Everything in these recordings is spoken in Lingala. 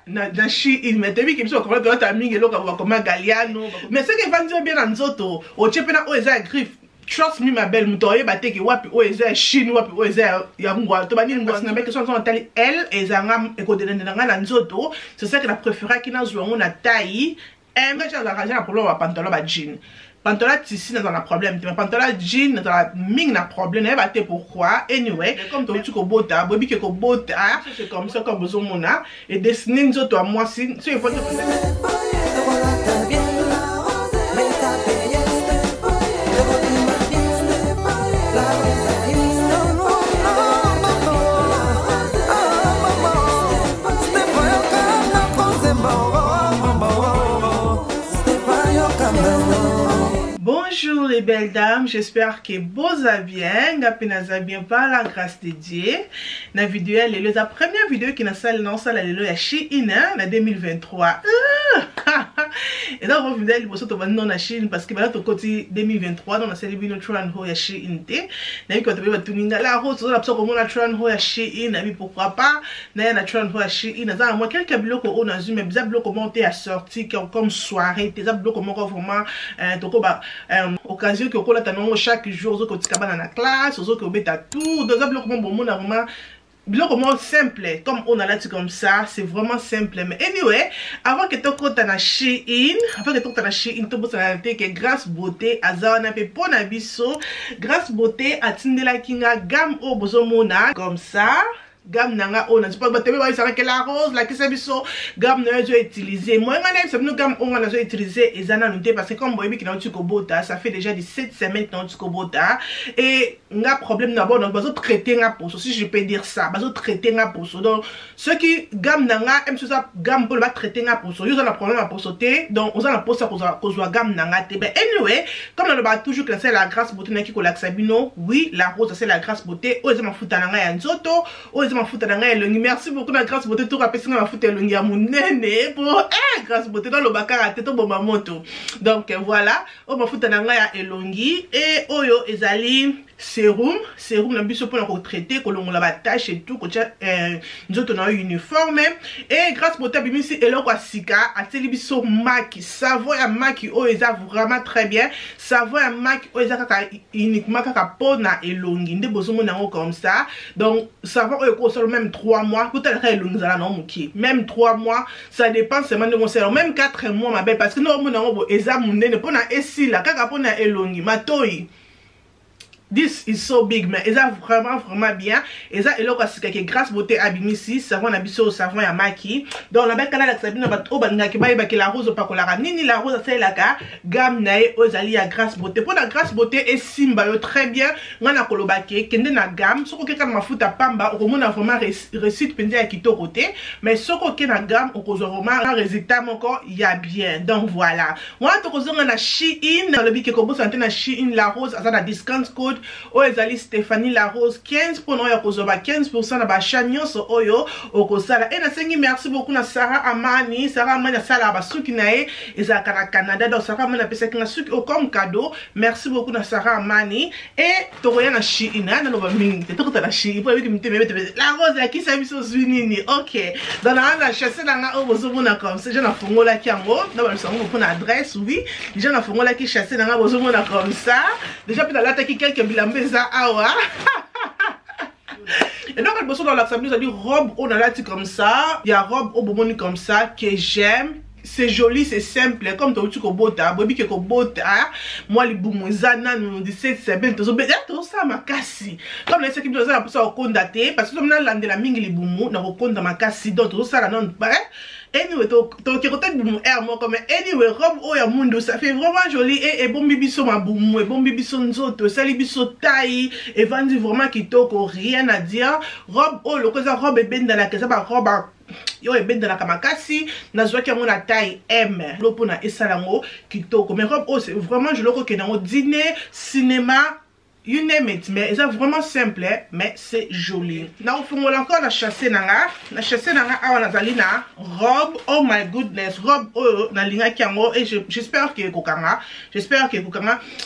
na Shein mais tebi ki biso comprendre ta mingi loka wa comme Galliano mais c'est que vandi bien na nzoto o chepena o eza griffe. Trust me ma belle mutoye bateki wapi o eza Shein wapi o eza ya ngwa to bani ngwa na meke son tali elle ezanga ekodene na nzoto c'est ça que la préféra ki na zwa na taille et moi j'ai arrangé la problème wa pantalon ba jean. Pantalon tissu dans un problème, mais pantalon jean dans la ming na problème, elle va te pourquoi anyway, comme tu ko bota, bobi ke ko bota, c'est comme ça comme besoin mona et dessiner nous toi moi si il faut Bonjour les belles dames, j'espère que vous allez bien, que bien par la grâce de Dieu. La vidéo elle est la première vidéo qui n'a salle non salle elle est Shein en 2023. Et donc on vidéo il faut to non na Shein parce que maintenant au côté 2023 on a célébré notre run ho ya Shein té. Na bi ko to ba tuninga la rose la pso ko mona run ho ya Shein na bi pourquoi pas na na run ho ya Shein na za moi quelques blocs on a vu mais bizarre blocs monter à sortir comme soirée, des blocs comment vraiment to ko ba occasion que on a chaque jour aux autres dans la classe aux autres bêta tout dans un bloc bon on a vraiment bloc simple comme on a là comme ça c'est vraiment simple mais anyway avant que tu comptes na Shein avant que tu comptes na Shein tu peux savoir que grâce beauté azana pe pona biso grâce beauté atindela kinga gamme au bozo mona comme ça gamme nanga on a pas batebe ba ça que la rose la kisa biso gamme na je utiliser moi ngana c'est nous gamme on a je utiliser ezana nunté parce que comme boyebi ki na tuko bota ça fait déjà 17 semaines dans tuko bota et nga problème na bon donc bazo traiter nga pour si je peux dire ça bazo traiter nga pour donc ceux qui gamme nanga aime ça gamme pour ba traiter nga pour yo ça la problème pour sauter donc on a la pour ça cause gamme nanga té ben anyway comme on va toujours que c'est la grâce beauté na ki ko la sabino oui la rose c'est la grâce beauté o ezama futa nanga ya nzoto ma foute dans la merci beaucoup la grâce beauté tout rappelé ma foute longi à mon nene pour grâce beauté dans le bakara tête au bon moto donc voilà on ma foute dans la elongi et oyo ezali sérum na biso pour la traiter que l'on la batache et tout que nous autres on a uniforme et grâce beauté bimisi eloko asika ateli biso maki savon ya maki o eza vraiment très bien savon ya maki o eza kaka uniquement kaka pona elongi nde bozo mona comme ça donc savon o seulement même 3 mois peut-être elongi zala na muki même 3 mois ça dépend seulement de mon salaire même 4 mois ma belle parce que non mona ngo eza munene pona esila kaka pona elongi matoi. This is so big mais ils a vraiment bien et ça et là que grâce beauté abimisi savon na biso savon ya maki donc la belle canal sabina ba o banga ki ba la rose pas kola nini la rose c'est la ka gamme na ozali ya grâce beauté pour la grâce beauté et simba yo très bien ngana kolobake kende na gamme soko ke kana mafuta pamba o mona vraiment réussite pende ya kito côté mais soko ke na gamme o ko vraiment résultat encore ya bien donc voilà moi to ko zonga na Shein na lobi ke ko bo santé na Shein la rose ça na discount code o ezali Stéphanie la rose 15 pour ya kozoba 15% na ba chanyoso oyo okosala et na sengi merci beaucoup na Sarah Amani sala ba suki nae ezaka na Canada donc Sarah Amani pesa kinga suki comme cadeau merci beaucoup na Sarah Amani et tokoya na Shein na loba mingi te tokota na Shein pour mite la rose ya kisa biso zwinini OK dans la chasse na nga o bozo mona comme ça je na fongola kiango na ba songo pour na adresse oui je na fongola ki chasse na nga bozo mona comme ça déjà puis dans l'attaque quelques bilambeza awa et donc elle bosse dans la famille, nous a dit robe on a là comme ça il y a robe au bomoni comme ça que j'aime. C'est joli, c'est simple, comme tu ko bota, bobi ke ko bota, moi li boumozana nous 17 c'est bien tout ça makasi. Comme les équipes de ça pour ça kondaté parce que comme là la mingi li boumou na ko konda makasi donc tout ça là non pas. Anyway, to ki rotate boumou air moi comme anyway robe o ya mundo ça fait vraiment joli et bon bibiso ma boumou et bon bibiso nzoto, ça li biso taille et vandi vraiment kitoko rien à dire. Robe o le cosa robe est ben dans la caisse ba robe yo ebe dans la kamakasi na zwa ki na taille M lopo na esalango kitoko mais robe oh c'est vraiment je le reconnais au dîner cinéma you name it mais c'est vraiment simple mais c'est joli na ofungola encore la chasse nanga awa nazali na robe oh my goodness robe oh na linga kiango et j'espère que kokanga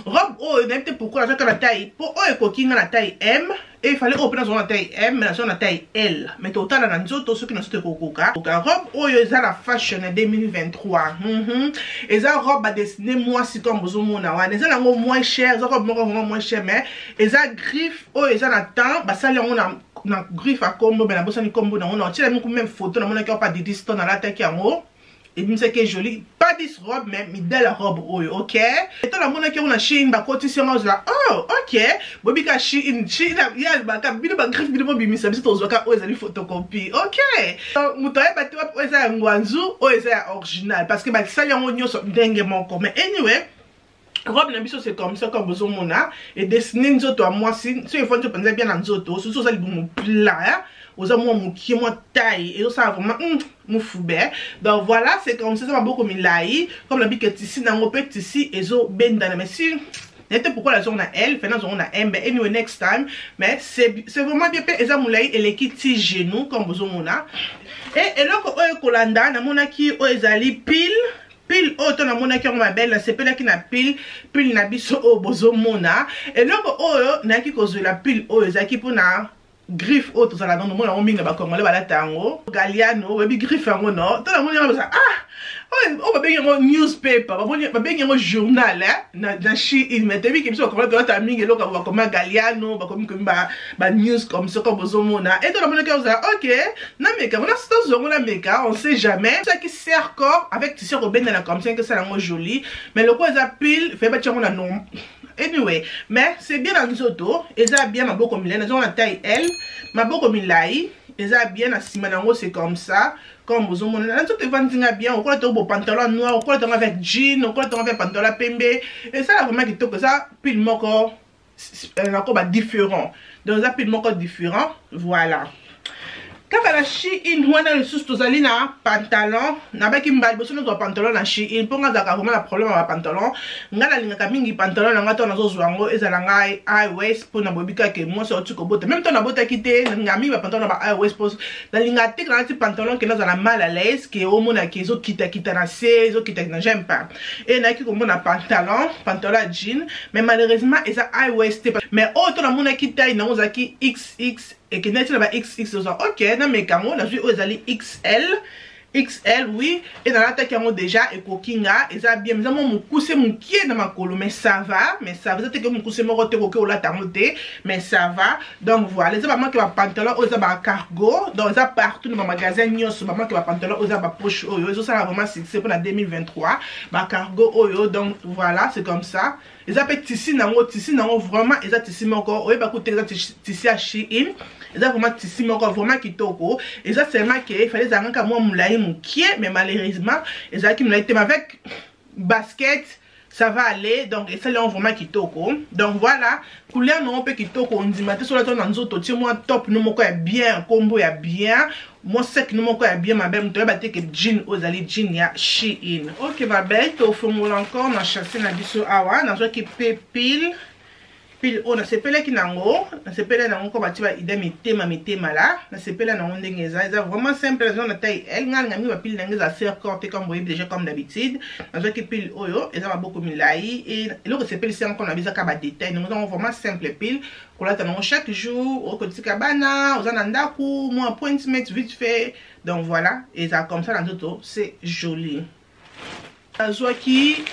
robe oh n'importe pourquoi la taille pour oh ekokinga la taille M et il fallait open dans la taille M mais dans la taille L mais total dans nzoto ceux qui n'ont pas kokoka robe oyo eza la fashion 2023 eza robe à dessiner moi si comme bozo mona wana eza nango moins cher eza robe moko moins cher mais eza griffe oyo eza na temps basali yango na griffe à combo mais na bossa ni combo na on tire même photo na mona qui pas de distance dans la tête yango. Et bien c'est que joli, pas 10 robes mais de la robe ok. Et toi la mona qui on a Chine ba côté sur moi là oh ok. Bobi ka Chine ya ba ka bino ba griffe bino bimi ça biso tozoka o ezali photocopie ok. Donc mutoye ba tu o eza ngwanzu o eza original parce que ba ça yango nyoso ndenge moko mais anyway robe na biso c'est comme ça comme besoin mona et dessiner nzoto à moi si il faut penser bien en nzoto surtout ça libumu plat aux amours mon qui moi taille et ça vraiment mon foubert donc voilà c'est comme ça va beaucoup milaï comme la bique ici dans mon petit ici et zo ben dans mais si n'était pourquoi la zone a L fait dans zone a M mais anyway next time mais c'est vraiment bien fait et ça moulaï et les kiti genou comme besoin mona et là que kolanda na mona qui o ezali pile auto na mona qui on m'appelle la c'est là qui na pile na biso o bozo mona et là que na qui cause la pile o ezaki pour na griffe auto ça la dans mon minga ba comme la tango Galliano baby griffe ngo no to la mon ça oh ba bien newspaper ba bien journal na chi il mette bi comme ça comme la ta minga lo ka comme Galliano ba comme ba news comme ça comme bozomona et to la mon ka ça ok na meka on a cette zone na meka on sait jamais ça qui sert corps avec tissu robin dans comme ça que ça la joli mais le quoi ça pile fait ba tu on a non. Anyway, mais c'est bien dans les autos. Et ça bien ma beaucoup milai. Nous avons la taille L. Ma beaucoup milai. Et ça bien à Simanango c'est comme ça. Comme vous avez dit, tout est vendu bien. On croit que tu pantalon noir, on croit que tu avec jean, on croit que tu avec pantalon pembe. Et ça vraiment qui que ça pile encore différent. Donc ça pile encore différent. Voilà. Quand la Shein wana le sous tozali na pantalon na baki mbali boso no pantalon na Shein pour nga zaka vraiment la problème avec pantalon ngala lingaka mingi pantalon nga to nazo zwango ezala ngai high waist pour na bobika ke moi so tu ko bote même to na bota kité ngami ba pantalon ba high waist pour la lingaka tek na ti pantalon ke nazala mal à l'aise ke au mona ke zo kita na se zo kita na j'aime pas et na ki ko mona pantalon jean mais malheureusement eza high waist mais oh to na mona kita na ozaki XX et que n'est-ce pas XX ok dans mes camos là je aux ali XL oui et dans la tête qui ont déjà et coquinga et ça bien mais mon cousse mon qui est dans ma colo mais ça va c'est que mon cousse mon roté au la tamoté mais ça va donc voilà c'est pas moi qui va pantalon aux ba cargo donc ça partout dans magasin nyos pas moi qui va pantalon aux ba poche oyo ça vraiment c'est pour la 2023 ba cargo oyo donc voilà c'est comme ça ils appellent tissu nango vraiment ils a tissu encore oyo ba côté tissu à Shein ils a vraiment tissu encore vraiment kitoko et ça seulement que il fallait zanga moi moulai moukié mais malheureusement ils a qui moulai avec basket ça va aller donc et ça là vraiment kitoko donc voilà couleur non peut kitoko on dit maté sur la tonne nzoto ti moi top no moko ya bien combo ya bien moi sec no moko ya bien ma belle to ba te que jean ozali jean ya Shein ok ma belle to formule encore na chasser na biso awa na zo ki pile on a sepelé qui nango na sepelé nango ko batiba idem mitema là na sepelé nango ndenge ça vraiment simple on a taille elle ngami ba pile nango za ser corté comme vous voyez déjà comme d'habitude na zo ki pile oyo et ça va beaucoup milai et le que sepelé c'est encore na bisa ka ba détail nous avons vraiment simple pile pour la tango chaque jour au côté cabana aux anandaku moi appointment vite fait donc voilà et ça comme ça dans tout c'est joli. Azwaki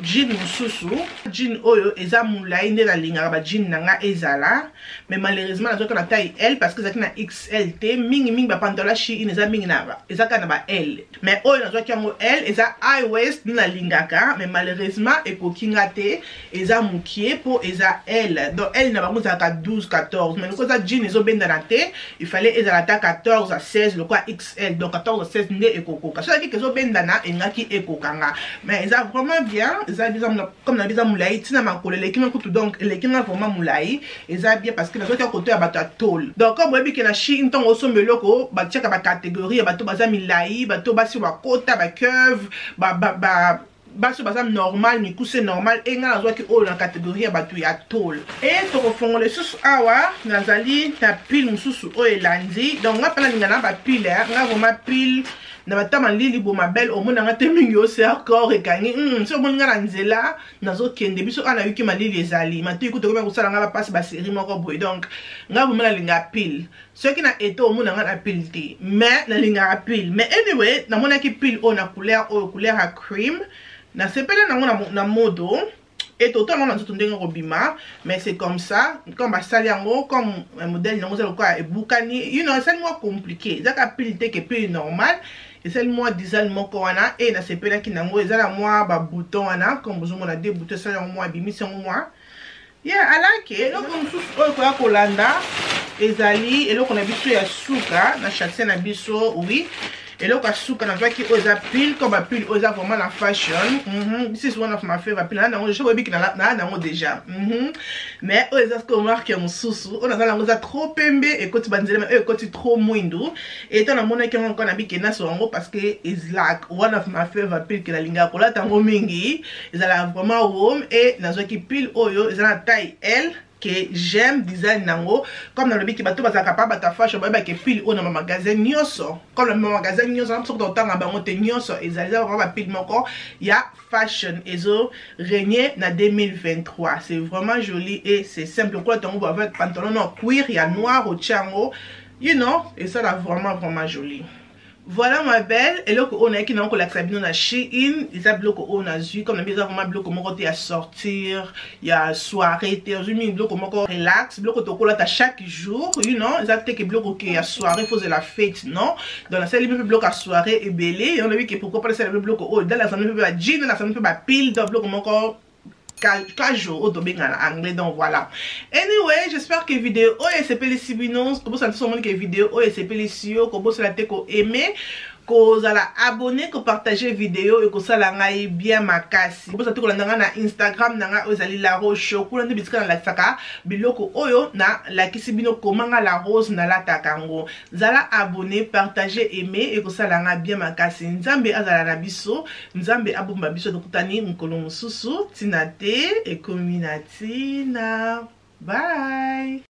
jean mususu jean oyo eza moulai nde la linga ba jean nanga ezala mais malheureusement azwaka na taille L parce que zaki na XLT mingi ba pantalon Shein eza mingi na ba ezaka na ba L mais oyo azwaki yango L eza high waist na lingaka mais malheureusement ekokinga te eza mukie pour eza L donc L na bango zaka 12 14 mais ko za jean ezo benda na te il fallait ezala ta 14 à 16 le quoi XL donc 14 à 16 nde ekokoka so zaki kezo benda na engaki ekoka mais ils ont vraiment bien ils ont comme la visa moulai tina makolo les qui m'écoutent donc les qui m'ont vraiment moulai ils ont bien parce que les autres côté à bateau tôle donc comme vous voyez que la Shein tant au sommet loko ba check ba catégorie bateau baza milai bateau basi wa kota ba curve baso basa normal ni cousse normal et nga zo ki o na catégorie ya bateau ya tôle et to refond les sous awa nazali ta pile mususu o elandi donc nga pala ngana ba pile nga vraiment pile na batama lili bo mabel omona nga te mingi ose encore ekangi so moninga na nzela nazo kende biso ana yuki malili ezali matu ikuto ko kusala nga ba passe ba série moko boy donc nga bomona linga pile ce qui na eto omona nga na pile te mais na linga pile mais anyway na mona ki pile o na couleur à cream na sepela na modo et autant on a tout ndenge robima mais c'est comme ça comme basali yango comme un modèle nango zelo quoi et bukani you know c'est moins compliqué zaka pile te que pile normal et c'est moi design moko wana et na sepela ki nango ezala moi ba bouton wana comme vous on a deux boutons ça moi bimisi moi yeah I like it donc on tout quoi kolanda ezali et donc on a biso ya suka na chaque na biso oui. Et là, on a vu qu'il y a pile comme un pile, il y a vraiment la fashion. This is one of my favorite pile. Je sais pas qu'il y a déjà. Mais il y a ce qu'on marque en sous-sous. On a trop pembe et quand tu vas quand tu trop moindou. Et tu as mon équipe qu'on a vu qu'il y a sur en haut parce que it's like one of my favorite pile que la linga pour là tango mingi. Ils ont vraiment warm et dans ce qui pile oyo, ils ont la taille L. Que j'aime design nango comme dans le biki bato bazaka pa bata fashion ba ke pile o na magasin nyoso comme le magasin nyoso am soko tanga ba mote nyoso ezaliza ba pile moko ya fashion ezo régner na 2023 c'est vraiment joli et c'est simple quoi tango avec pantalon en cuir ya noir au chango you know et ça là vraiment joli. Voilà ma belle, et là on a qui n'a encore la sabine na Shein, ils a bloqué on a vu comme les vraiment bloqué mon côté à sortir, il y a soirée, t'es mis bloqué mon côté relax, bloqué ton collat à chaque jour, you know, ils a que bloqué à soirée, faisait la fête, non, dans la salle il bloqué à soirée et belé, et on a vu que pourquoi pas la salle bloqué oh dans la salle il peut pas jean, dans la salle il peut pas pile, dans bloqué mon corps casual au domaine en anglais donc voilà anyway j'espère que vidéo et c'est les sibinos comme ça tout le monde que vidéo et c'est les sio comme ça la tête ko aimer ko zala abonner ko partager vidéo et ko sala ngai bien makasi comme ça tout ko landa na Instagram nanga ozali la rose show ko landa bitika na la saka biloko oyo na la kisibino komanga la rose na la takango zala abonner partager aimer et ko sala ngai bien makasi nzambe azala na biso nzambe abomba biso dokutani nkolo mususu tinate et kominatina bye.